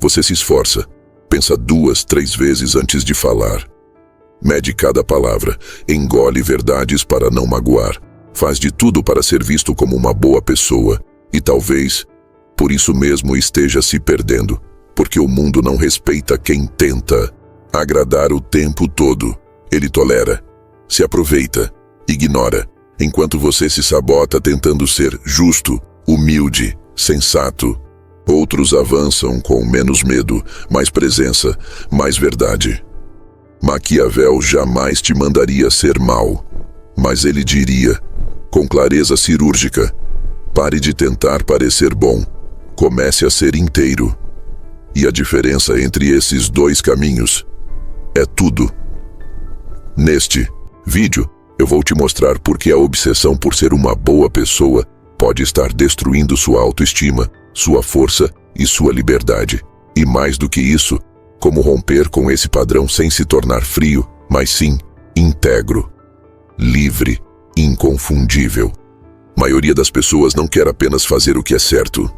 Você se esforça, pensa 2, 3 vezes antes de falar. Mede cada palavra, engole verdades para não magoar, faz de tudo para ser visto como uma boa pessoa e talvez, por isso mesmo, esteja se perdendo, porque o mundo não respeita quem tenta agradar o tempo todo. Ele tolera, se aproveita, ignora, enquanto você se sabota tentando ser justo, humilde, sensato. Outros avançam com menos medo, mais presença, mais verdade. Maquiavel jamais te mandaria ser mau, mas ele diria, com clareza cirúrgica, pare de tentar parecer bom, comece a ser inteiro. E a diferença entre esses 2 caminhos é tudo. Neste vídeo, eu vou te mostrar por que a obsessão por ser uma boa pessoa pode estar destruindo sua autoestima, sua força e sua liberdade. E mais do que isso, como romper com esse padrão sem se tornar frio, mas sim íntegro, livre, inconfundível. A maioria das pessoas não quer apenas fazer o que é certo.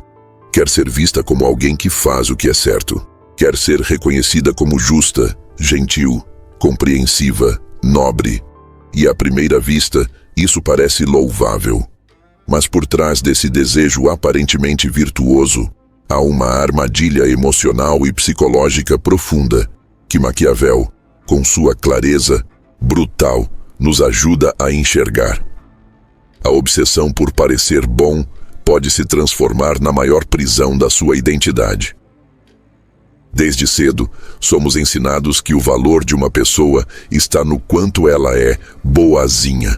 Quer ser vista como alguém que faz o que é certo. Quer ser reconhecida como justa, gentil, compreensiva, nobre. E à primeira vista, isso parece louvável. Mas por trás desse desejo aparentemente virtuoso, há uma armadilha emocional e psicológica profunda, que Maquiavel, com sua clareza brutal, nos ajuda a enxergar. A obsessão por parecer bom pode se transformar na maior prisão da sua identidade. Desde cedo, somos ensinados que o valor de uma pessoa está no quanto ela é boazinha.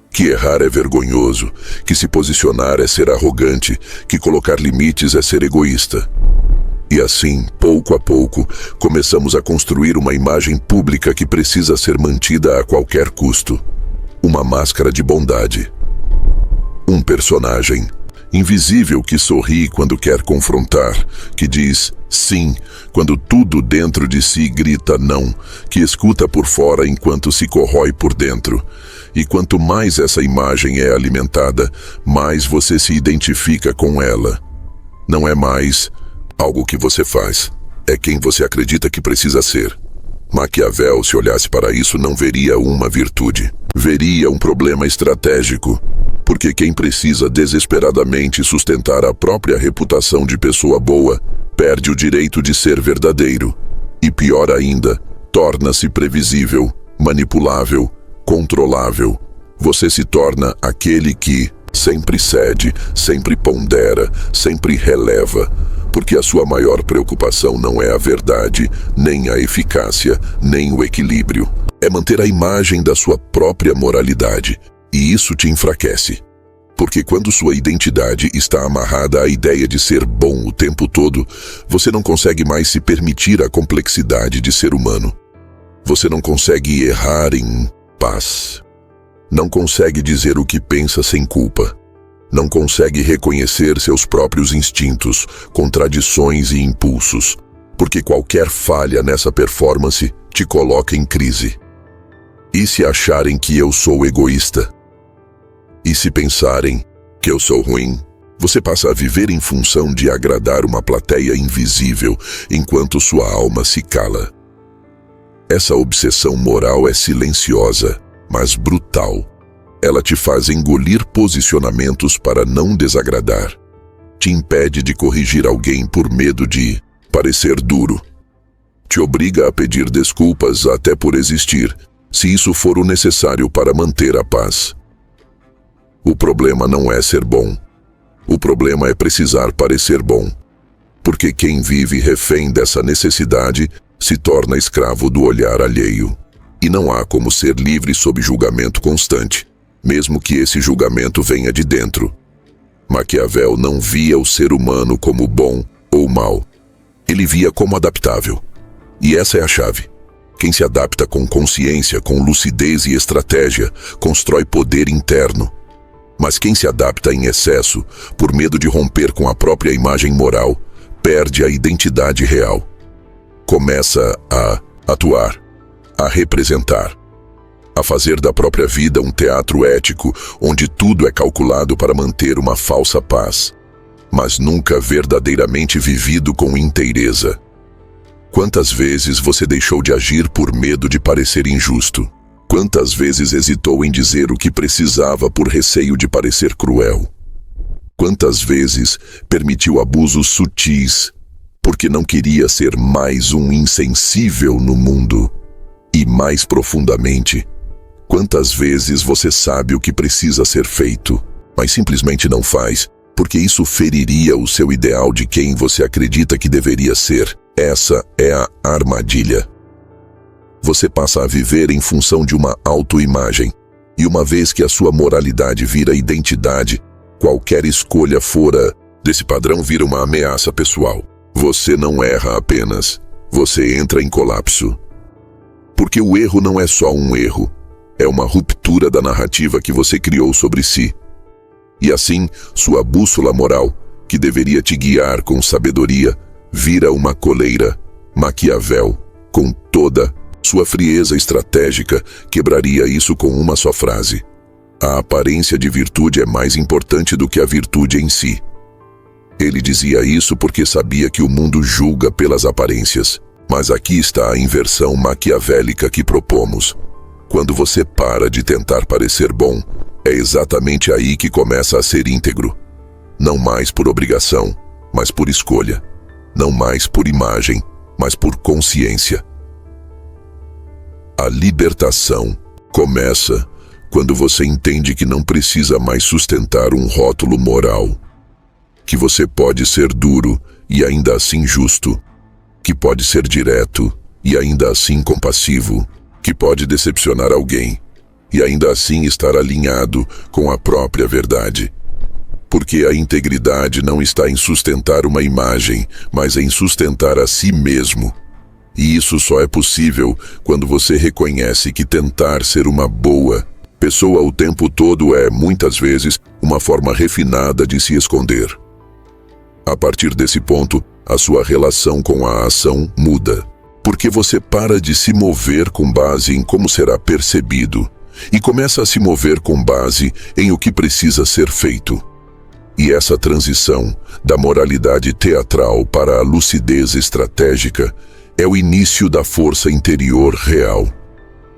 Que errar é vergonhoso, que se posicionar é ser arrogante, que colocar limites é ser egoísta. E assim, pouco a pouco, começamos a construir uma imagem pública que precisa ser mantida a qualquer custo. Uma máscara de bondade. Um personagem invisível que sorri quando quer confrontar, que diz sim quando tudo dentro de si grita não, que escuta por fora enquanto se corrói por dentro. E quanto mais essa imagem é alimentada, mais você se identifica com ela. Não é mais algo que você faz, é quem você acredita que precisa ser. Maquiavel, se olhasse para isso, não veria uma virtude, veria um problema estratégico. Porque quem precisa desesperadamente sustentar a própria reputação de pessoa boa, perde o direito de ser verdadeiro. E pior ainda, torna-se previsível, manipulável, controlável. Você se torna aquele que sempre cede, sempre pondera, sempre releva, porque a sua maior preocupação não é a verdade, nem a eficácia, nem o equilíbrio. É manter a imagem da sua própria moralidade. E isso te enfraquece. Porque quando sua identidade está amarrada à ideia de ser bom o tempo todo, você não consegue mais se permitir a complexidade de ser humano. Você não consegue errar em paz. Não consegue dizer o que pensa sem culpa. Não consegue reconhecer seus próprios instintos, contradições e impulsos, porque qualquer falha nessa performance te coloca em crise. E se acharem que eu sou egoísta? E se pensarem que eu sou ruim? Você passa a viver em função de agradar uma plateia invisível, enquanto sua alma se cala. Essa obsessão moral é silenciosa, mas brutal. Ela te faz engolir posicionamentos para não desagradar. Te impede de corrigir alguém por medo de parecer duro. Te obriga a pedir desculpas até por existir, se isso for o necessário para manter a paz. O problema não é ser bom. O problema é precisar parecer bom. Porque quem vive refém dessa necessidade se torna escravo do olhar alheio. E não há como ser livre sob julgamento constante, mesmo que esse julgamento venha de dentro. Maquiavel não via o ser humano como bom ou mau. Ele via como adaptável. E essa é a chave. Quem se adapta com consciência, com lucidez e estratégia, constrói poder interno. Mas quem se adapta em excesso, por medo de romper com a própria imagem moral, perde a identidade real. Começa a atuar, a representar, a fazer da própria vida um teatro ético, onde tudo é calculado para manter uma falsa paz. mas nunca verdadeiramente vivido com inteireza. Quantas vezes você deixou de agir por medo de parecer injusto? Quantas vezes hesitou em dizer o que precisava por receio de parecer cruel? Quantas vezes permitiu abusos sutis porque não queria ser mais um insensível no mundo? E mais profundamente, quantas vezes você sabe o que precisa ser feito, mas simplesmente não faz, porque isso feriria o seu ideal de quem você acredita que deveria ser? Essa é a armadilha. Você passa a viver em função de uma autoimagem, e uma vez que a sua moralidade vira identidade, qualquer escolha fora desse padrão vira uma ameaça pessoal. Você não erra apenas, você entra em colapso. Porque o erro não é só um erro, é uma ruptura da narrativa que você criou sobre si. E assim, sua bússola moral, que deveria te guiar com sabedoria, vira uma coleira. Maquiavel, com toda sua frieza estratégica, quebraria isso com uma só frase: a aparência de virtude é mais importante do que a virtude em si. Ele dizia isso porque sabia que o mundo julga pelas aparências. Mas aqui está a inversão maquiavélica que propomos. Quando você para de tentar parecer bom, é exatamente aí que começa a ser íntegro. Não mais por obrigação, mas por escolha. Não mais por imagem, mas por consciência. A libertação começa quando você entende que não precisa mais sustentar um rótulo moral. Que você pode ser duro e ainda assim justo. Que pode ser direto e ainda assim compassivo. Que pode decepcionar alguém e ainda assim estar alinhado com a própria verdade. Porque a integridade não está em sustentar uma imagem, mas em sustentar a si mesmo. E isso só é possível quando você reconhece que tentar ser uma boa pessoa o tempo todo é, muitas vezes, uma forma refinada de se esconder. A partir desse ponto, a sua relação com a ação muda. Porque você para de se mover com base em como será percebido e começa a se mover com base em o que precisa ser feito. E essa transição da moralidade teatral para a lucidez estratégica é o início da força interior real.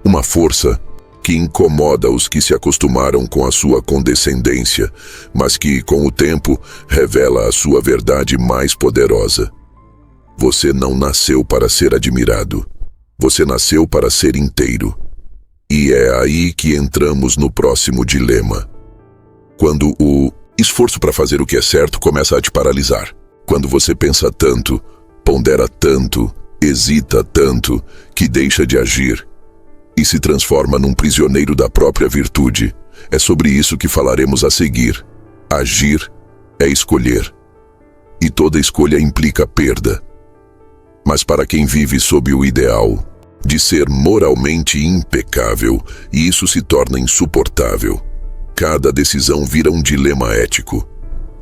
Uma força que incomoda os que se acostumaram com a sua condescendência, mas que, com o tempo, revela a sua verdade mais poderosa. Você não nasceu para ser admirado. Você nasceu para ser inteiro. E é aí que entramos no próximo dilema. Quando o esforço para fazer o que é certo começa a te paralisar. Quando você pensa tanto, pondera tanto, hesita tanto, que deixa de agir e se transforma num prisioneiro da própria virtude. É sobre isso que falaremos a seguir. Agir é escolher. E toda escolha implica perda. Mas para quem vive sob o ideal de ser moralmente impecável, isso se torna insuportável. Cada decisão vira um dilema ético.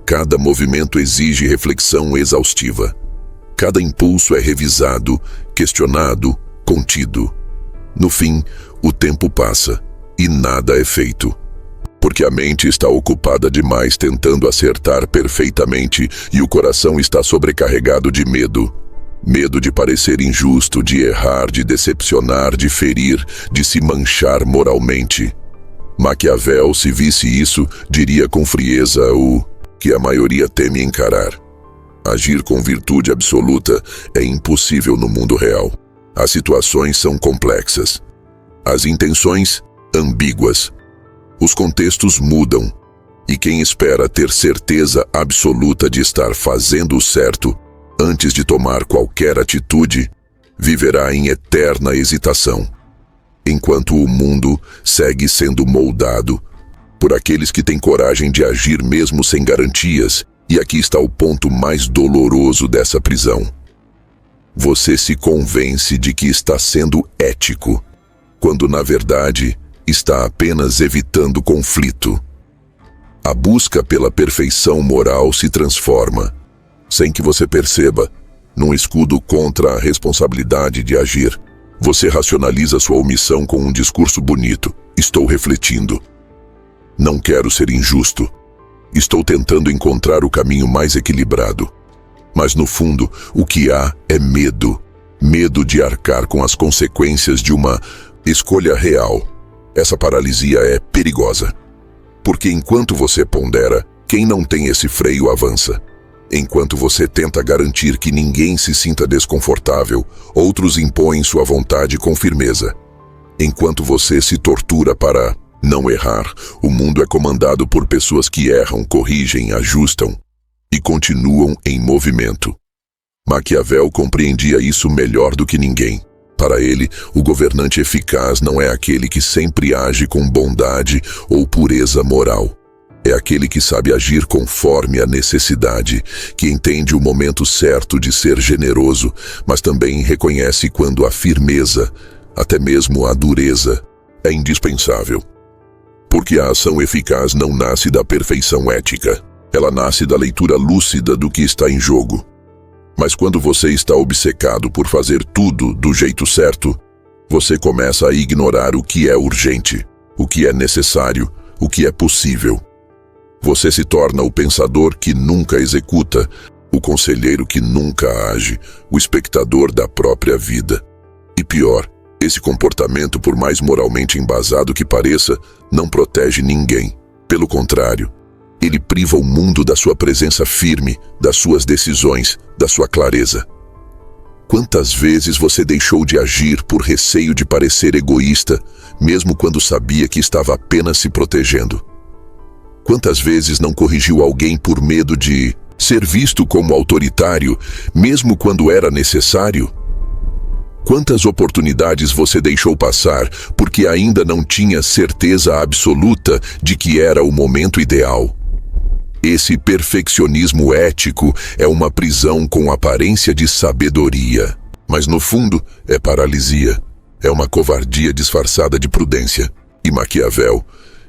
Cada movimento exige reflexão exaustiva. Cada impulso é revisado, questionado, contido. No fim, o tempo passa e nada é feito. Porque a mente está ocupada demais tentando acertar perfeitamente e o coração está sobrecarregado de medo. Medo de parecer injusto, de errar, de decepcionar, de ferir, de se manchar moralmente. Maquiavel, se visse isso, diria com frieza o que a maioria teme encarar. Agir com virtude absoluta é impossível no mundo real. As situações são complexas. As intenções, ambíguas. Os contextos mudam. E quem espera ter certeza absoluta de estar fazendo o certo antes de tomar qualquer atitude, viverá em eterna hesitação. Enquanto o mundo segue sendo moldado por aqueles que têm coragem de agir mesmo sem garantias, e aqui está o ponto mais doloroso dessa prisão. Você se convence de que está sendo ético, quando na verdade está apenas evitando conflito. A busca pela perfeição moral se transforma, sem que você perceba, num escudo contra a responsabilidade de agir. Você racionaliza sua omissão com um discurso bonito. Estou refletindo. Não quero ser injusto. Estou tentando encontrar o caminho mais equilibrado. Mas no fundo, o que há é medo. Medo de arcar com as consequências de uma escolha real. Essa paralisia é perigosa. Porque enquanto você pondera, quem não tem esse freio avança. Enquanto você tenta garantir que ninguém se sinta desconfortável, outros impõem sua vontade com firmeza. Enquanto você se tortura para não errar, o mundo é comandado por pessoas que erram, corrigem, ajustam e continuam em movimento. Maquiavel compreendia isso melhor do que ninguém. Para ele, o governante eficaz não é aquele que sempre age com bondade ou pureza moral. É aquele que sabe agir conforme a necessidade, que entende o momento certo de ser generoso, mas também reconhece quando a firmeza, até mesmo a dureza, é indispensável. Porque a ação eficaz não nasce da perfeição ética. Ela nasce da leitura lúcida do que está em jogo. Mas quando você está obcecado por fazer tudo do jeito certo, você começa a ignorar o que é urgente, o que é necessário, o que é possível. Você se torna o pensador que nunca executa, o conselheiro que nunca age, o espectador da própria vida. E pior, esse comportamento, por mais moralmente embasado que pareça, não protege ninguém. Pelo contrário, ele priva o mundo da sua presença firme, das suas decisões, da sua clareza. Quantas vezes você deixou de agir por receio de parecer egoísta, mesmo quando sabia que estava apenas se protegendo? Quantas vezes não corrigiu alguém por medo de ser visto como autoritário, mesmo quando era necessário? Quantas oportunidades você deixou passar porque ainda não tinha certeza absoluta de que era o momento ideal? Esse perfeccionismo ético é uma prisão com aparência de sabedoria, mas no fundo é paralisia, é uma covardia disfarçada de prudência. E Maquiavel,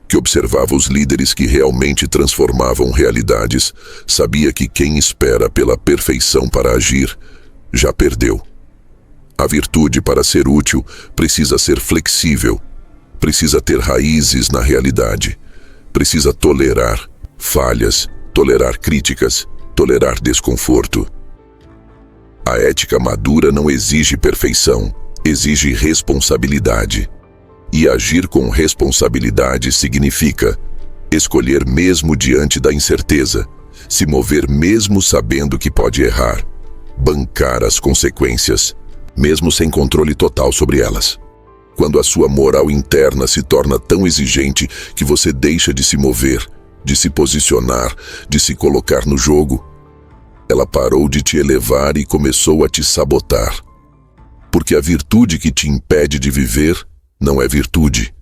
que observava os líderes que realmente transformavam realidades, sabia que quem espera pela perfeição para agir, já perdeu. A virtude, para ser útil, precisa ser flexível, precisa ter raízes na realidade, precisa tolerar falhas, tolerar críticas, tolerar desconforto. A ética madura não exige perfeição, exige responsabilidade. E agir com responsabilidade significa escolher mesmo diante da incerteza, se mover mesmo sabendo que pode errar, bancar as consequências, mesmo sem controle total sobre elas. Quando a sua moral interna se torna tão exigente que você deixa de se mover, de se posicionar, de se colocar no jogo, ela parou de te elevar e começou a te sabotar. Porque a virtude que te impede de viver não é virtude.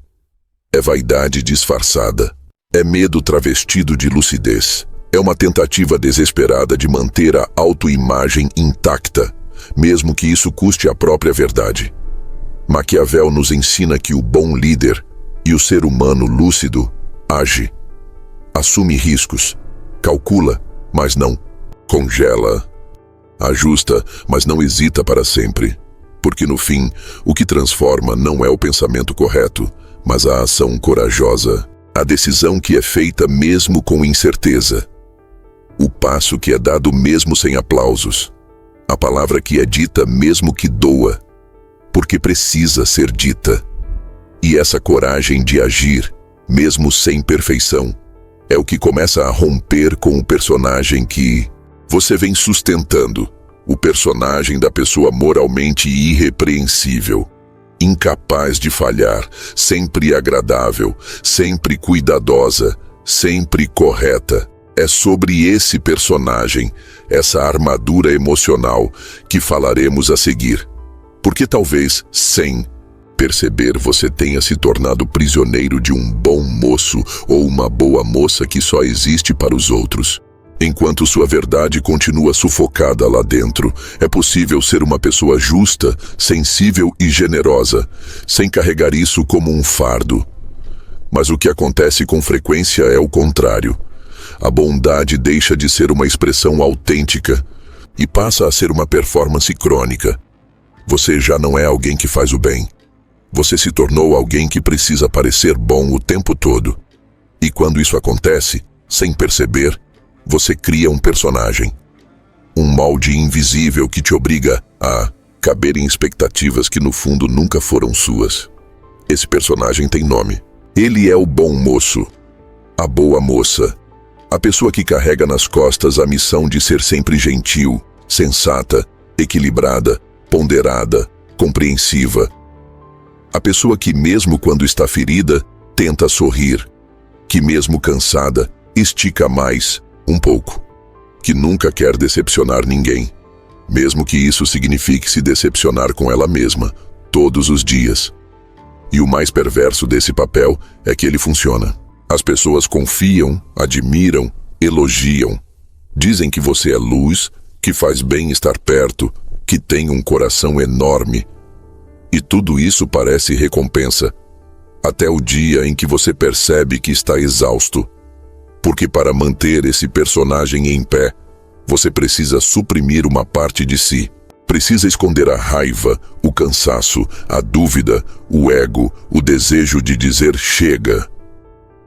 É vaidade disfarçada. É medo travestido de lucidez. É uma tentativa desesperada de manter a autoimagem intacta, mesmo que isso custe a própria verdade. Maquiavel nos ensina que o bom líder e o ser humano lúcido age, assume riscos, calcula, mas não congela, ajusta, mas não hesita para sempre. Porque no fim, o que transforma não é o pensamento correto, mas a ação corajosa, a decisão que é feita mesmo com incerteza, o passo que é dado mesmo sem aplausos, a palavra que é dita mesmo que doa, porque precisa ser dita. E essa coragem de agir, mesmo sem perfeição, é o que começa a romper com o personagem que você vem sustentando, o personagem da pessoa moralmente irrepreensível, incapaz de falhar, sempre agradável, sempre cuidadosa, sempre correta. É sobre esse personagem, essa armadura emocional, que falaremos a seguir. Porque talvez, sem perceber, você tenha se tornado prisioneiro de um bom moço ou uma boa moça que só existe para os outros. Enquanto sua verdade continua sufocada lá dentro, é possível ser uma pessoa justa, sensível e generosa, sem carregar isso como um fardo. Mas o que acontece com frequência é o contrário. A bondade deixa de ser uma expressão autêntica e passa a ser uma performance crônica. Você já não é alguém que faz o bem. Você se tornou alguém que precisa parecer bom o tempo todo. E quando isso acontece, Sem perceber, você cria um personagem. Um molde invisível que te obriga a caber em expectativas que no fundo nunca foram suas. Esse personagem tem nome. Ele é o bom moço, a boa moça, a pessoa que carrega nas costas a missão de ser sempre gentil, sensata, equilibrada, ponderada, compreensiva. A pessoa que mesmo quando está ferida, tenta sorrir, que mesmo cansada, estica mais um pouco, que nunca quer decepcionar ninguém, mesmo que isso signifique se decepcionar com ela mesma, todos os dias. E o mais perverso desse papel é que ele funciona. As pessoas confiam, admiram, elogiam. Dizem que você é luz, que faz bem estar perto, que tem um coração enorme. E tudo isso parece recompensa, até o dia em que você percebe que está exausto. Porque para manter esse personagem em pé, você precisa suprimir uma parte de si. Precisa esconder a raiva, o cansaço, a dúvida, o ego, o desejo de dizer chega.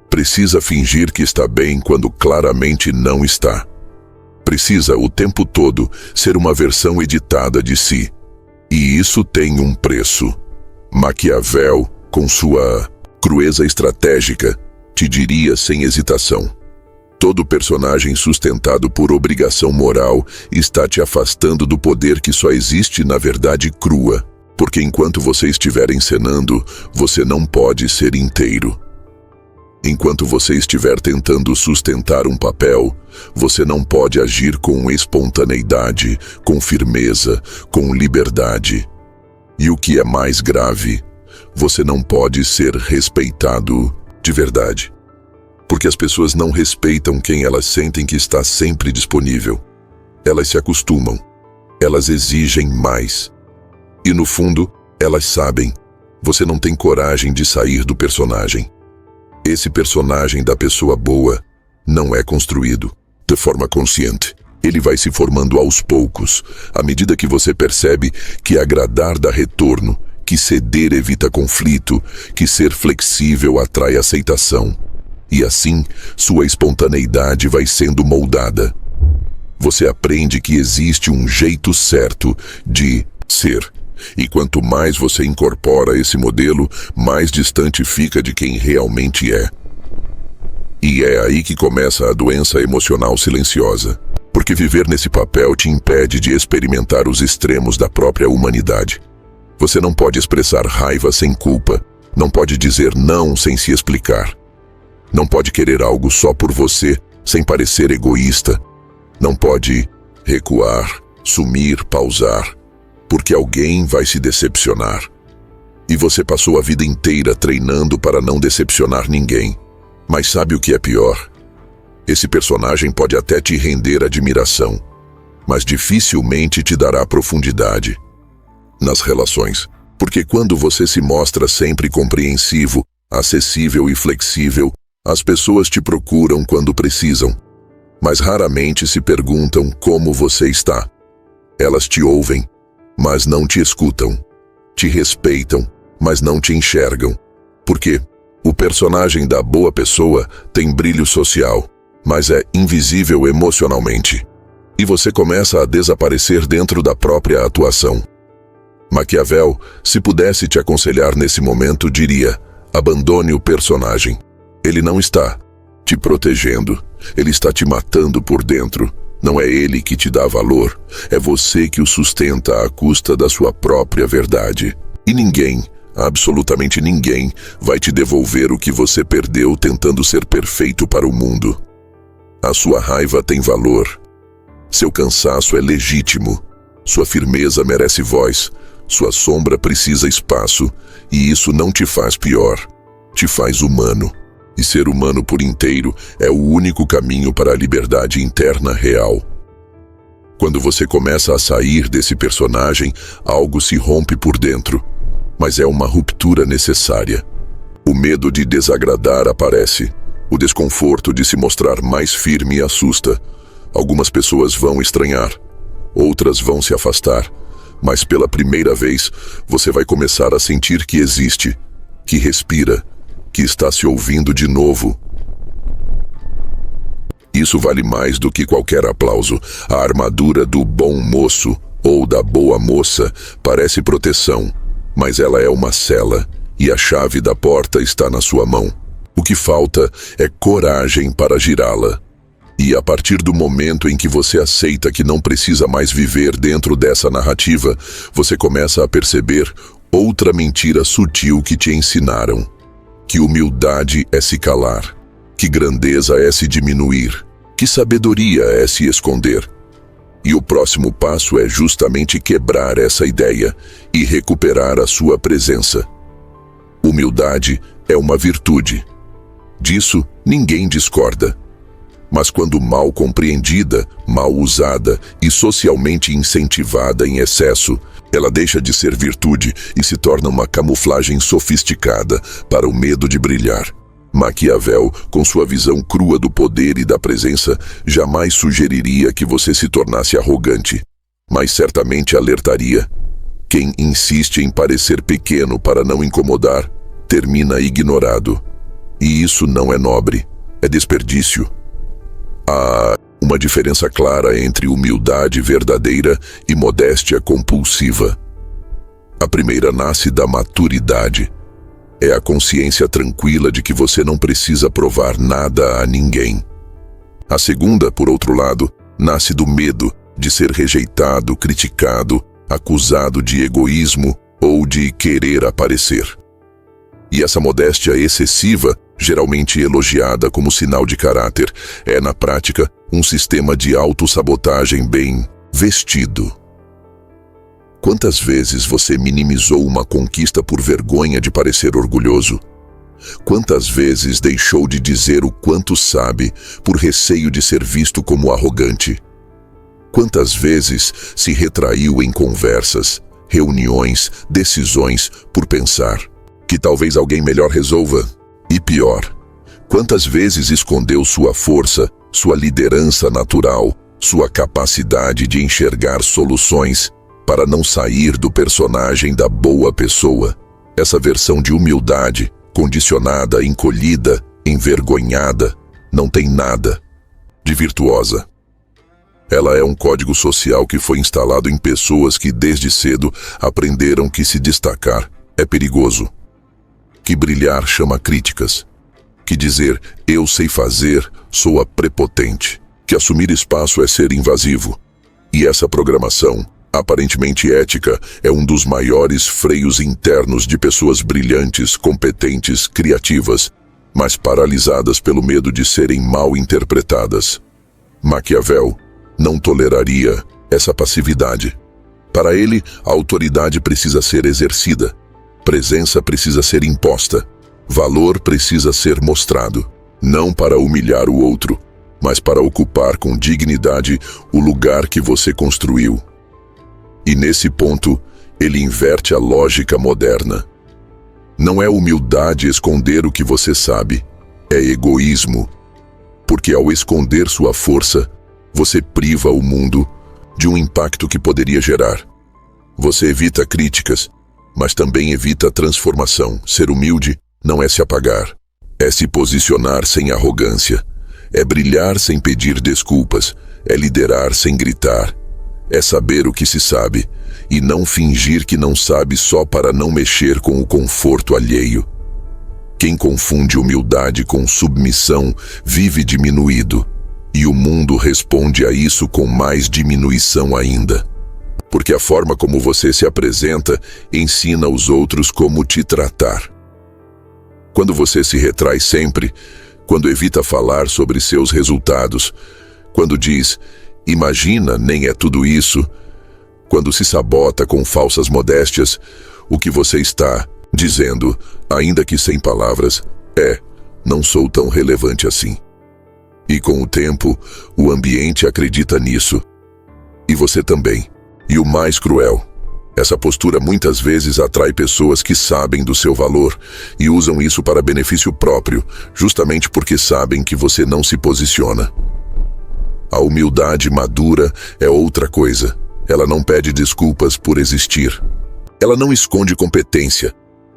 Precisa fingir que está bem quando claramente não está. Precisa, o tempo todo, ser uma versão editada de si. E isso tem um preço. Maquiavel, com sua crueza estratégica, te diria sem hesitação: todo personagem sustentado por obrigação moral está te afastando do poder que só existe na verdade crua. Porque enquanto você estiver encenando, você não pode ser inteiro. Enquanto você estiver tentando sustentar um papel, você não pode agir com espontaneidade, com firmeza, com liberdade. E o que é mais grave, você não pode ser respeitado de verdade. Porque as pessoas não respeitam quem elas sentem que está sempre disponível. Elas se acostumam. Elas exigem mais. E no fundo, elas sabem. Você não tem coragem de sair do personagem. Esse personagem da pessoa boa não é construído de forma consciente. Ele vai se formando aos poucos, à medida que você percebe que agradar dá retorno, que ceder evita conflito, que ser flexível atrai aceitação. E assim, sua espontaneidade vai sendo moldada. Você aprende que existe um jeito certo de ser. E quanto mais você incorpora esse modelo, mais distante fica de quem realmente é. E é aí que começa a doença emocional silenciosa. Porque viver nesse papel te impede de experimentar os extremos da própria humanidade. Você não pode expressar raiva sem culpa. Não pode dizer não sem se explicar. Não pode querer algo só por você, sem parecer egoísta. Não pode recuar, sumir, pausar, porque alguém vai se decepcionar. E você passou a vida inteira treinando para não decepcionar ninguém. Mas sabe o que é pior? Esse personagem pode até te render admiração, mas dificilmente te dará profundidade nas relações. Porque quando você se mostra sempre compreensivo, acessível e flexível, as pessoas te procuram quando precisam, mas raramente se perguntam como você está. Elas te ouvem, mas não te escutam. Te respeitam, mas não te enxergam. Por quê? O personagem da boa pessoa tem brilho social, mas é invisível emocionalmente. E você começa a desaparecer dentro da própria atuação. Maquiavel, se pudesse te aconselhar nesse momento, diria: abandone o personagem. Ele não está te protegendo, ele está te matando por dentro. Não é ele que te dá valor, é você que o sustenta à custa da sua própria verdade. E ninguém, absolutamente ninguém, vai te devolver o que você perdeu tentando ser perfeito para o mundo. A sua raiva tem valor. Seu cansaço é legítimo. Sua firmeza merece voz. Sua sombra precisa espaço. E isso não te faz pior. Te faz humano. E ser humano por inteiro é o único caminho para a liberdade interna real. Quando você começa a sair desse personagem, algo se rompe por dentro. Mas é uma ruptura necessária. O medo de desagradar aparece. O desconforto de se mostrar mais firme assusta. Algumas pessoas vão estranhar. Outras vão se afastar. Mas pela primeira vez, você vai começar a sentir que existe, que respira, que está se ouvindo de novo. Isso vale mais do que qualquer aplauso. A armadura do bom moço ou da boa moça parece proteção, mas ela é uma cela e a chave da porta está na sua mão. O que falta é coragem para girá-la. E a partir do momento em que você aceita que não precisa mais viver dentro dessa narrativa, você começa a perceber outra mentira sutil que te ensinaram. Que humildade é se calar, que grandeza é se diminuir, que sabedoria é se esconder. E o próximo passo é justamente quebrar essa ideia e recuperar a sua presença. Humildade é uma virtude. Disso ninguém discorda. Mas quando mal compreendida, mal usada e socialmente incentivada em excesso, ela deixa de ser virtude e se torna uma camuflagem sofisticada para o medo de brilhar. Maquiavel, com sua visão crua do poder e da presença, jamais sugeriria que você se tornasse arrogante, mas certamente alertaria. Quem insiste em parecer pequeno para não incomodar, termina ignorado. E isso não é nobre, é desperdício. Há uma diferença clara entre humildade verdadeira e modéstia compulsiva. A primeira nasce da maturidade. É a consciência tranquila de que você não precisa provar nada a ninguém. A segunda, por outro lado, nasce do medo de ser rejeitado, criticado, acusado de egoísmo ou de querer aparecer. E essa modéstia excessiva, geralmente elogiada como sinal de caráter, é, na prática, um sistema de autossabotagem bem vestido. Quantas vezes você minimizou uma conquista por vergonha de parecer orgulhoso? Quantas vezes deixou de dizer o quanto sabe por receio de ser visto como arrogante? Quantas vezes se retraiu em conversas, reuniões, decisões por pensar que talvez alguém melhor resolva? E pior, quantas vezes escondeu sua força, sua liderança natural, sua capacidade de enxergar soluções para não sair do personagem da boa pessoa? Essa versão de humildade, condicionada, encolhida, envergonhada, não tem nada de virtuosa. Ela é um código social que foi instalado em pessoas que desde cedo aprenderam que se destacar é perigoso, que brilhar chama críticas, que dizer eu sei fazer soa prepotente, que assumir espaço é ser invasivo. E essa programação, aparentemente ética, é um dos maiores freios internos de pessoas brilhantes, competentes, criativas, mas paralisadas pelo medo de serem mal interpretadas. Maquiavel não toleraria essa passividade. Para ele, a autoridade precisa ser exercida, presença precisa ser imposta, valor precisa ser mostrado, não para humilhar o outro, mas para ocupar com dignidade o lugar que você construiu. E nesse ponto, ele inverte a lógica moderna. Não é humildade esconder o que você sabe, é egoísmo. Porque ao esconder sua força, você priva o mundo de um impacto que poderia gerar. Você evita críticas, mas também evita transformação. Ser humilde não é se apagar, é se posicionar sem arrogância, é brilhar sem pedir desculpas, é liderar sem gritar, é saber o que se sabe e não fingir que não sabe só para não mexer com o conforto alheio. Quem confunde humildade com submissão vive diminuído, e o mundo responde a isso com mais diminuição ainda. Porque a forma como você se apresenta ensina os outros como te tratar. Quando você se retrai sempre, quando evita falar sobre seus resultados, quando diz, imagina, nem é tudo isso, quando se sabota com falsas modéstias, o que você está dizendo, ainda que sem palavras, não sou tão relevante assim. E com o tempo, o ambiente acredita nisso. E você também. E o mais cruel, essa postura muitas vezes atrai pessoas que sabem do seu valor e usam isso para benefício próprio, justamente porque sabem que você não se posiciona. A humildade madura é outra coisa. Ela não pede desculpas por existir. Ela não esconde competência.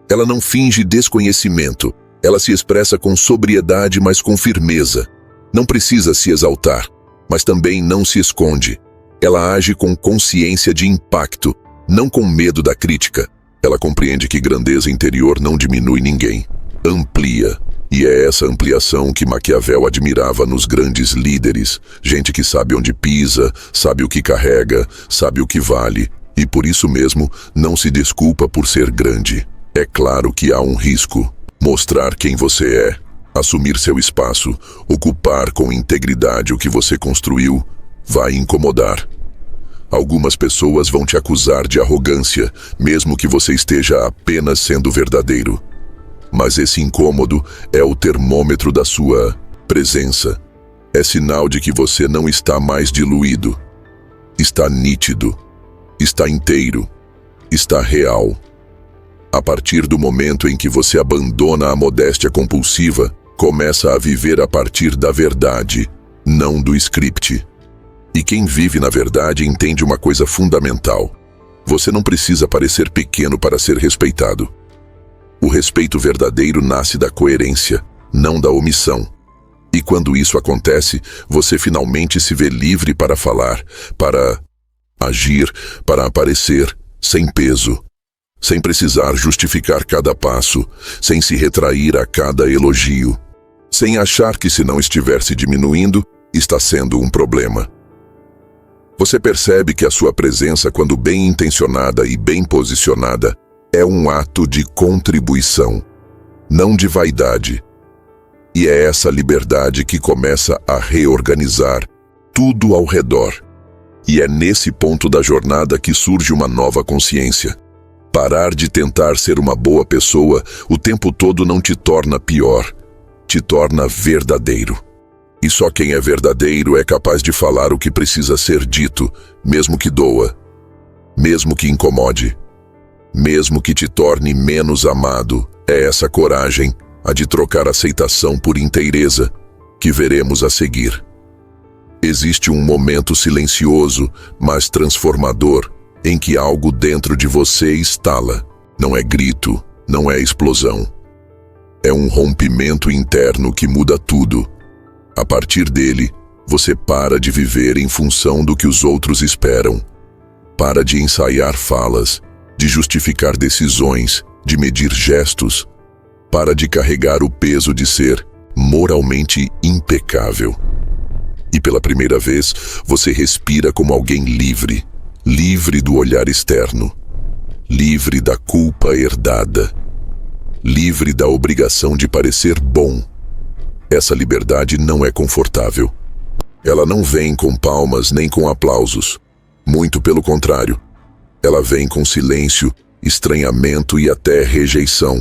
Ela não finge desconhecimento. Ela se expressa com sobriedade, mas com firmeza. Não precisa se exaltar, mas também não se esconde. Ela age com consciência de impacto, não com medo da crítica. Ela compreende que grandeza interior não diminui ninguém, amplia. E é essa ampliação que Maquiavel admirava nos grandes líderes, gente que sabe onde pisa, sabe o que carrega, sabe o que vale, e por isso mesmo não se desculpa por ser grande. É claro que há um risco: mostrar quem você é, assumir seu espaço, ocupar com integridade o que você construiu, vai incomodar. Algumas pessoas vão te acusar de arrogância, mesmo que você esteja apenas sendo verdadeiro. Mas esse incômodo é o termômetro da sua presença. É sinal de que você não está mais diluído. Está nítido. Está inteiro. Está real. A partir do momento em que você abandona a modéstia compulsiva, começa a viver a partir da verdade, não do script. E quem vive na verdade entende uma coisa fundamental: você não precisa parecer pequeno para ser respeitado. O respeito verdadeiro nasce da coerência, não da omissão. E quando isso acontece, você finalmente se vê livre para falar, para agir, para aparecer, sem peso, sem precisar justificar cada passo, sem se retrair a cada elogio, sem achar que se não estiver se diminuindo, está sendo um problema. Você percebe que a sua presença, quando bem intencionada e bem posicionada, é um ato de contribuição, não de vaidade. E é essa liberdade que começa a reorganizar tudo ao redor. E é nesse ponto da jornada que surge uma nova consciência. Parar de tentar ser uma boa pessoa o tempo todo não te torna pior, te torna verdadeiro. E só quem é verdadeiro é capaz de falar o que precisa ser dito, mesmo que doa, mesmo que incomode, mesmo que te torne menos amado. É essa coragem, a de trocar aceitação por inteireza, que veremos a seguir. Existe um momento silencioso, mas transformador, em que algo dentro de você estala. Não é grito, não é explosão. É um rompimento interno que muda tudo. A partir dele, você para de viver em função do que os outros esperam. Para de ensaiar falas, de justificar decisões, de medir gestos. Para de carregar o peso de ser moralmente impecável. E pela primeira vez, você respira como alguém livre, livre do olhar externo, livre da culpa herdada, livre da obrigação de parecer bom. Essa liberdade não é confortável. Ela não vem com palmas nem com aplausos. Muito pelo contrário. Ela vem com silêncio, estranhamento e até rejeição.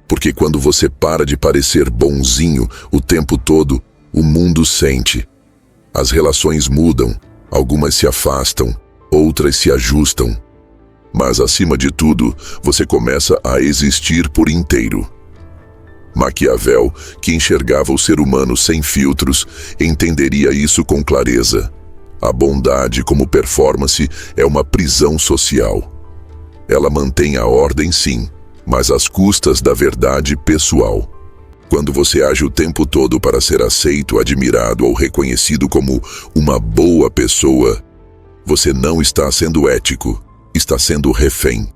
Porque quando você para de parecer bonzinho o tempo todo, o mundo sente. As relações mudam, algumas se afastam, outras se ajustam. Mas acima de tudo, você começa a existir por inteiro. Maquiavel, que enxergava o ser humano sem filtros, entenderia isso com clareza. A bondade como performance é uma prisão social. Ela mantém a ordem, sim, mas às custas da verdade pessoal. Quando você age o tempo todo para ser aceito, admirado ou reconhecido como uma boa pessoa, você não está sendo ético, está sendo refém.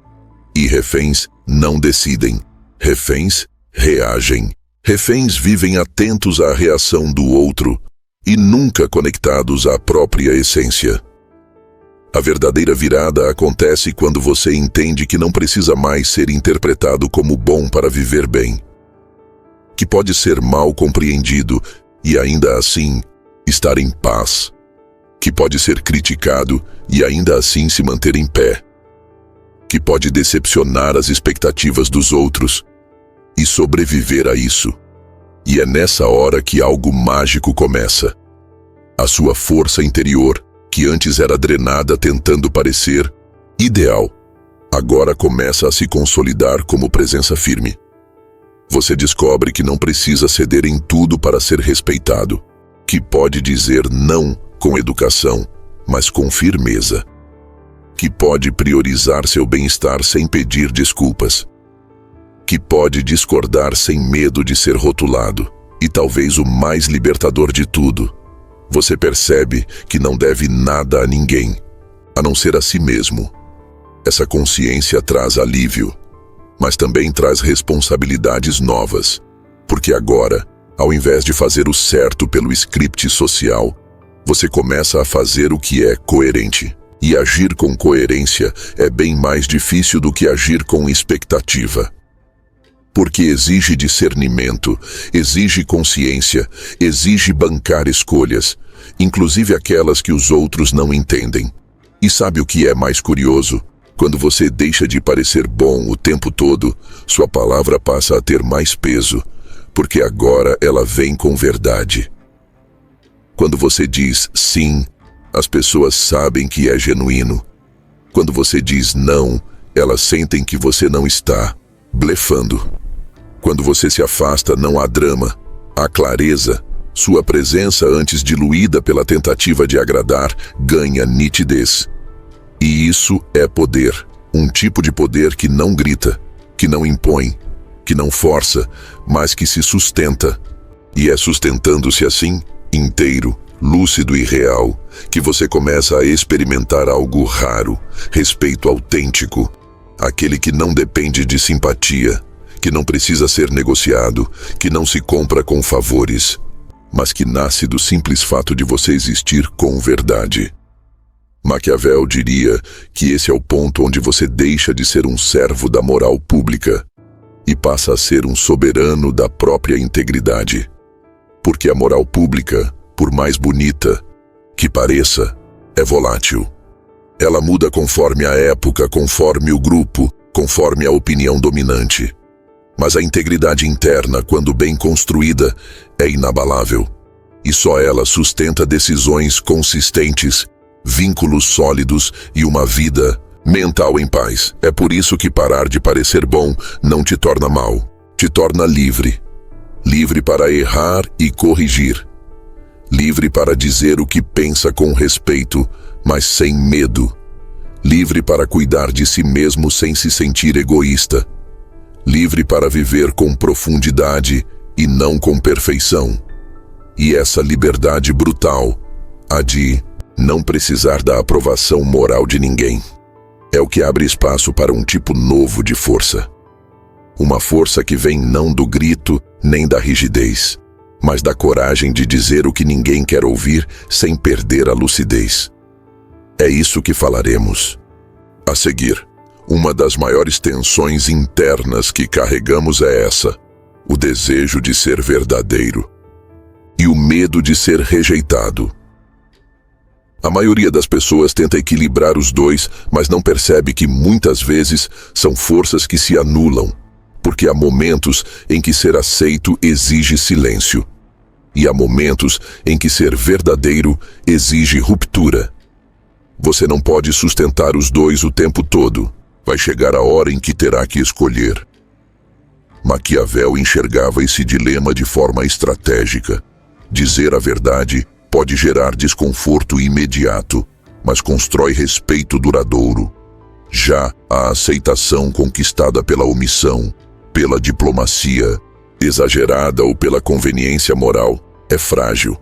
E reféns não decidem, reféns reagem. Reféns vivem atentos à reação do outro e nunca conectados à própria essência. A verdadeira virada acontece quando você entende que não precisa mais ser interpretado como bom para viver bem. Que pode ser mal compreendido e ainda assim estar em paz. Que pode ser criticado e ainda assim se manter em pé. Que pode decepcionar as expectativas dos outros e sobreviver a isso. E é nessa hora que algo mágico começa. A sua força interior, que antes era drenada tentando parecer ideal, agora começa a se consolidar como presença firme. Você descobre que não precisa ceder em tudo para ser respeitado, que pode dizer não com educação, mas com firmeza, que pode priorizar seu bem-estar sem pedir desculpas, que pode discordar sem medo de ser rotulado, E talvez o mais libertador de tudo, você percebe que não deve nada a ninguém, a não ser a si mesmo. Essa consciência traz alívio, mas também traz responsabilidades novas, porque agora, ao invés de fazer o certo pelo script social, você começa a fazer o que é coerente. E agir com coerência é bem mais difícil do que agir com expectativa. Porque exige discernimento, exige consciência, exige bancar escolhas, inclusive aquelas que os outros não entendem. E sabe o que é mais curioso? Quando você deixa de parecer bom o tempo todo, sua palavra passa a ter mais peso, porque agora ela vem com verdade. Quando você diz sim, as pessoas sabem que é genuíno. Quando você diz não, elas sentem que você não está blefando. Quando você se afasta, não há drama, há clareza. Sua presença, antes diluída pela tentativa de agradar, ganha nitidez. E isso é poder. Um tipo de poder que não grita, que não impõe, que não força, mas que se sustenta. E é sustentando-se assim, inteiro, lúcido e real, que você começa a experimentar algo raro, respeito autêntico, aquele que não depende de simpatia, que não precisa ser negociado, que não se compra com favores, mas que nasce do simples fato de você existir com verdade. Maquiavel diria que esse é o ponto onde você deixa de ser um servo da moral pública e passa a ser um soberano da própria integridade. Porque a moral pública, por mais bonita que pareça, é volátil. Ela muda conforme a época, conforme o grupo, conforme a opinião dominante. Mas a integridade interna, quando bem construída, é inabalável. E só ela sustenta decisões consistentes, vínculos sólidos e uma vida mental em paz. É por isso que parar de parecer bom não te torna mal, te torna livre. Livre para errar e corrigir. Livre para dizer o que pensa com respeito, mas sem medo. Livre para cuidar de si mesmo sem se sentir egoísta. Livre para viver com profundidade e não com perfeição. E essa liberdade brutal, a de não precisar da aprovação moral de ninguém, é o que abre espaço para um tipo novo de força. Uma força que vem não do grito nem da rigidez, mas da coragem de dizer o que ninguém quer ouvir sem perder a lucidez. É isso que falaremos. A seguir, uma das maiores tensões internas que carregamos é essa: o desejo de ser verdadeiro e o medo de ser rejeitado. A maioria das pessoas tenta equilibrar os dois, mas não percebe que muitas vezes são forças que se anulam, porque há momentos em que ser aceito exige silêncio, e há momentos em que ser verdadeiro exige ruptura. Você não pode sustentar os dois o tempo todo. Vai chegar a hora em que terá que escolher. Maquiavel enxergava esse dilema de forma estratégica. Dizer a verdade pode gerar desconforto imediato, mas constrói respeito duradouro. Já a aceitação conquistada pela omissão, pela diplomacia, exagerada ou pela conveniência moral, é frágil.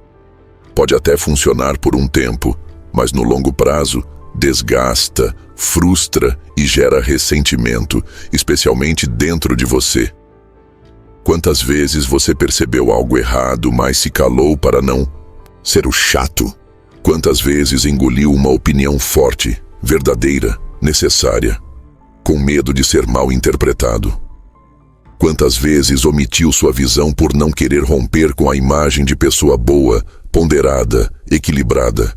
Pode até funcionar por um tempo, mas no longo prazo desgasta, frustra e gera ressentimento, especialmente dentro de você. Quantas vezes você percebeu algo errado, mas se calou para não ser o chato? Quantas vezes engoliu uma opinião forte, verdadeira, necessária, com medo de ser mal interpretado? Quantas vezes omitiu sua visão por não querer romper com a imagem de pessoa boa, ponderada, equilibrada?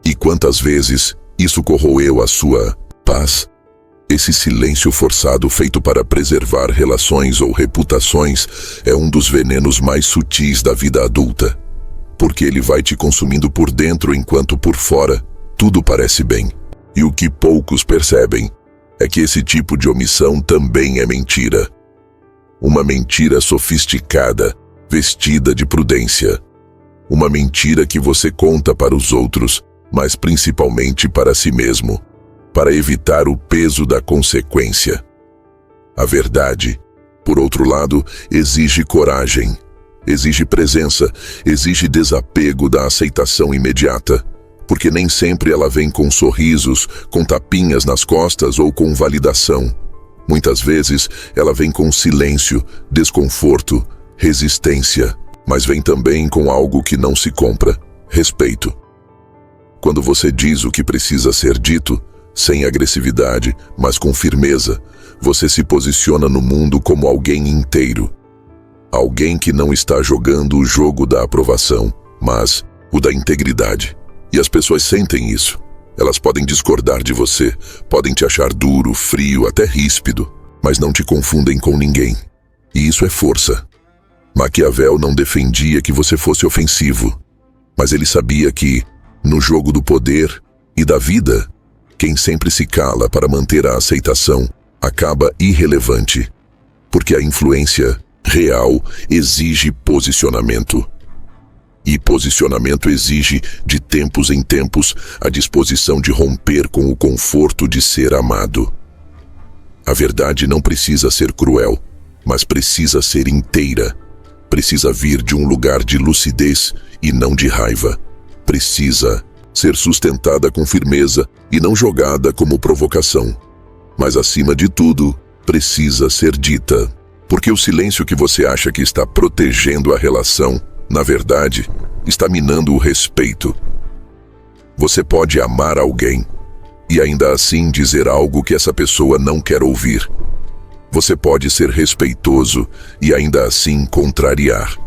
E quantas vezes isso corroeu a sua paz? Esse silêncio forçado feito para preservar relações ou reputações é um dos venenos mais sutis da vida adulta, porque ele vai te consumindo por dentro enquanto por fora tudo parece bem. E o que poucos percebem é que esse tipo de omissão também é mentira. Uma mentira sofisticada, vestida de prudência. Uma mentira que você conta para os outros, mas principalmente para si mesmo, para evitar o peso da consequência. A verdade, por outro lado, exige coragem, exige presença, exige desapego da aceitação imediata, porque nem sempre ela vem com sorrisos, com tapinhas nas costas ou com validação. Muitas vezes ela vem com silêncio, desconforto, resistência, mas vem também com algo que não se compra: respeito. Quando você diz o que precisa ser dito, sem agressividade, mas com firmeza, você se posiciona no mundo como alguém inteiro. Alguém que não está jogando o jogo da aprovação, mas o da integridade. E as pessoas sentem isso. Elas podem discordar de você, podem te achar duro, frio, até ríspido, mas não te confundem com ninguém. E isso é força. Maquiavel não defendia que você fosse ofensivo, mas ele sabia que, no jogo do poder e da vida, quem sempre se cala para manter a aceitação acaba irrelevante, porque a influência real exige posicionamento. E posicionamento exige, de tempos em tempos, a disposição de romper com o conforto de ser amado. A verdade não precisa ser cruel, mas precisa ser inteira. Precisa vir de um lugar de lucidez e não de raiva. Precisa ser sustentada com firmeza e não jogada como provocação. Mas, acima de tudo, precisa ser dita. Porque o silêncio que você acha que está protegendo a relação, na verdade, está minando o respeito. Você pode amar alguém e ainda assim dizer algo que essa pessoa não quer ouvir. Você pode ser respeitoso e ainda assim contrariar.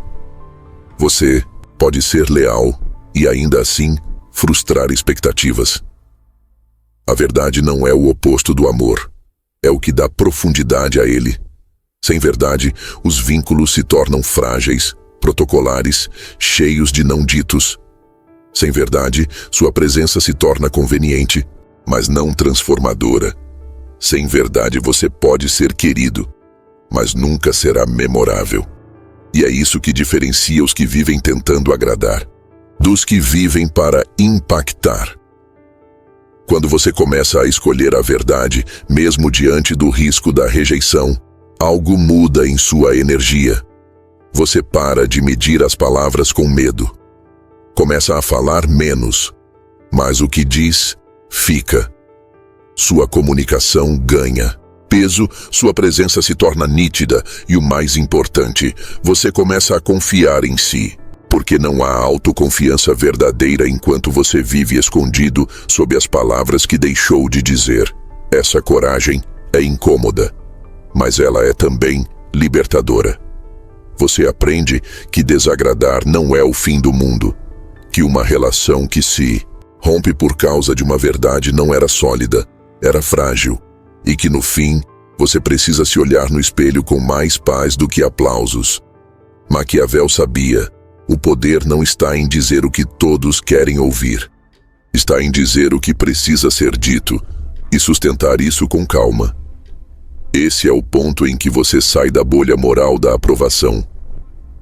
Você pode ser leal e ainda assim frustrar expectativas. A verdade não é o oposto do amor, é o que dá profundidade a ele. Sem verdade, os vínculos se tornam frágeis, protocolares, cheios de não ditos. Sem verdade, sua presença se torna conveniente, mas não transformadora. Sem verdade, você pode ser querido, mas nunca será memorável. E é isso que diferencia os que vivem tentando agradar, dos que vivem para impactar. Quando você começa a escolher a verdade, mesmo diante do risco da rejeição, algo muda em sua energia. Você para de medir as palavras com medo. Começa a falar menos, mas o que diz, fica. Sua comunicação ganha peso, sua presença se torna nítida e, o mais importante, você começa a confiar em si. Porque não há autoconfiança verdadeira enquanto você vive escondido sob as palavras que deixou de dizer. Essa coragem é incômoda, mas ela é também libertadora. Você aprende que desagradar não é o fim do mundo, que uma relação que se rompe por causa de uma verdade não era sólida, era frágil, e que no fim você precisa se olhar no espelho com mais paz do que aplausos. Maquiavel sabia: o poder não está em dizer o que todos querem ouvir. Está em dizer o que precisa ser dito e sustentar isso com calma. Esse é o ponto em que você sai da bolha moral da aprovação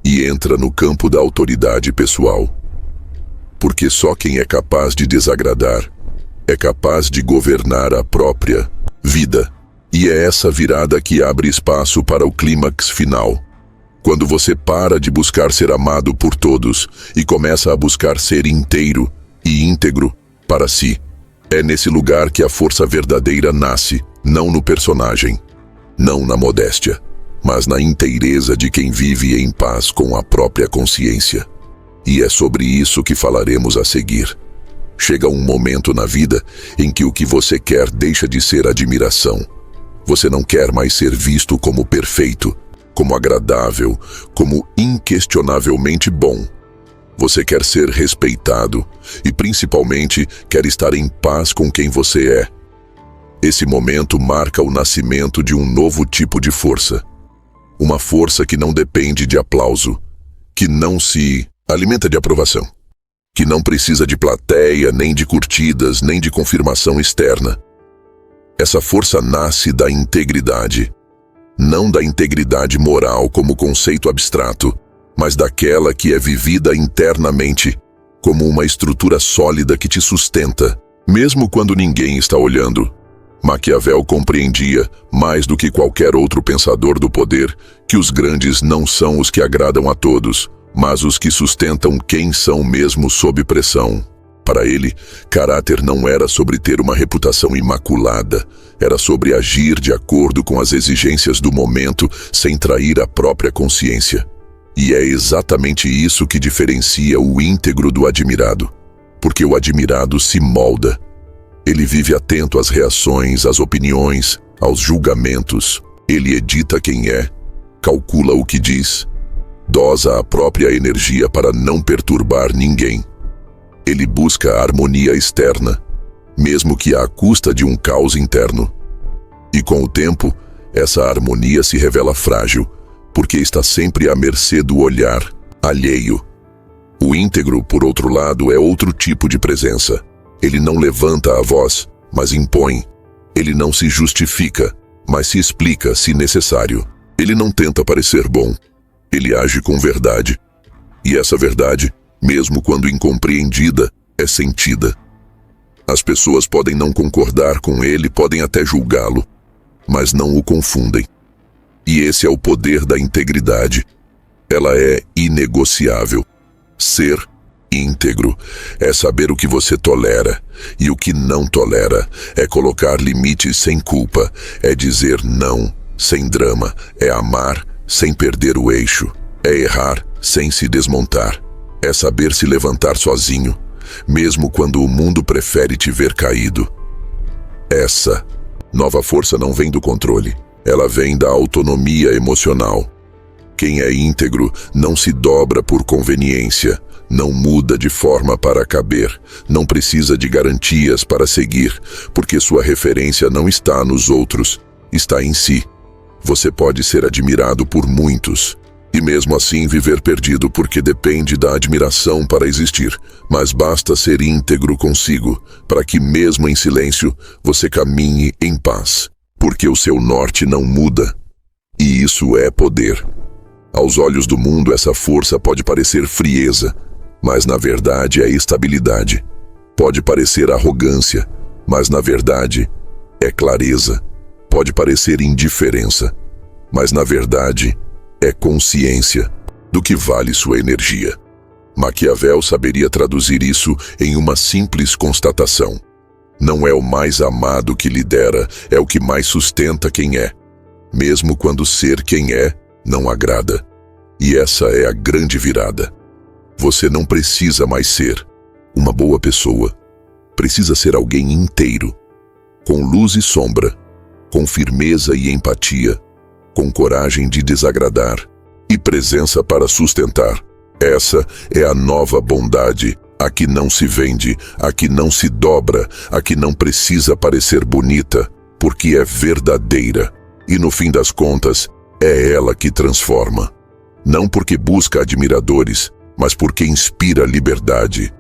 e entra no campo da autoridade pessoal. Porque só quem é capaz de desagradar é capaz de governar a própria vida. E é essa virada que abre espaço para o clímax final. Quando você para de buscar ser amado por todos e começa a buscar ser inteiro e íntegro para si. É nesse lugar que a força verdadeira nasce, não no personagem, não na modéstia, mas na inteireza de quem vive em paz com a própria consciência. E é sobre isso que falaremos a seguir. Chega um momento na vida em que o que você quer deixa de ser admiração. Você não quer mais ser visto como perfeito, como agradável, como inquestionavelmente bom. Você quer ser respeitado e, principalmente, quer estar em paz com quem você é. Esse momento marca o nascimento de um novo tipo de força. Uma força que não depende de aplauso, que não se alimenta de aprovação, que não precisa de plateia, nem de curtidas, nem de confirmação externa. Essa força nasce da integridade. Não da integridade moral como conceito abstrato, mas daquela que é vivida internamente, como uma estrutura sólida que te sustenta, mesmo quando ninguém está olhando. Maquiavel compreendia, mais do que qualquer outro pensador do poder, que os grandes não são os que agradam a todos, mas os que sustentam quem são mesmo sob pressão. Para ele, caráter não era sobre ter uma reputação imaculada, era sobre agir de acordo com as exigências do momento sem trair a própria consciência. E é exatamente isso que diferencia o íntegro do admirado, porque o admirado se molda. Ele vive atento às reações, às opiniões, aos julgamentos. Ele edita quem é, calcula o que diz, dosa a própria energia para não perturbar ninguém. Ele busca a harmonia externa, mesmo que à custa de um caos interno. E com o tempo, essa harmonia se revela frágil, porque está sempre à mercê do olhar alheio. O íntegro, por outro lado, é outro tipo de presença. Ele não levanta a voz, mas impõe. Ele não se justifica, mas se explica se necessário. Ele não tenta parecer bom. Ele age com verdade. E essa verdade, mesmo quando incompreendida, é sentida. As pessoas podem não concordar com ele, podem até julgá-lo, mas não o confundem. E esse é o poder da integridade. Ela é inegociável. Ser íntegro é saber o que você tolera e o que não tolera, é colocar limites sem culpa, é dizer não sem drama, é amar sem perder o eixo, é errar sem se desmontar, é saber se levantar sozinho, mesmo quando o mundo prefere te ver caído. Essa nova força não vem do controle, ela vem da autonomia emocional. Quem é íntegro não se dobra por conveniência, não muda de forma para caber, não precisa de garantias para seguir, porque sua referência não está nos outros, está em si. Você pode ser admirado por muitos, e mesmo assim viver perdido porque depende da admiração para existir, mas basta ser íntegro consigo, para que mesmo em silêncio você caminhe em paz, porque o seu norte não muda, e isso é poder. Aos olhos do mundo, essa força pode parecer frieza, mas na verdade é estabilidade. Pode parecer arrogância, mas na verdade é clareza. Pode parecer indiferença, mas na verdade é consciência do que vale sua energia. Maquiavel saberia traduzir isso em uma simples constatação. Não é o mais amado que lidera, é o que mais sustenta quem é, mesmo quando ser quem é não agrada. E essa é a grande virada. Você não precisa mais ser uma boa pessoa. Precisa ser alguém inteiro, com luz e sombra, com firmeza e empatia, com coragem de desagradar e presença para sustentar. Essa é a nova bondade, a que não se vende, a que não se dobra, a que não precisa parecer bonita, porque é verdadeira. E no fim das contas, é ela que transforma. Não porque busca admiradores, mas porque inspira liberdade,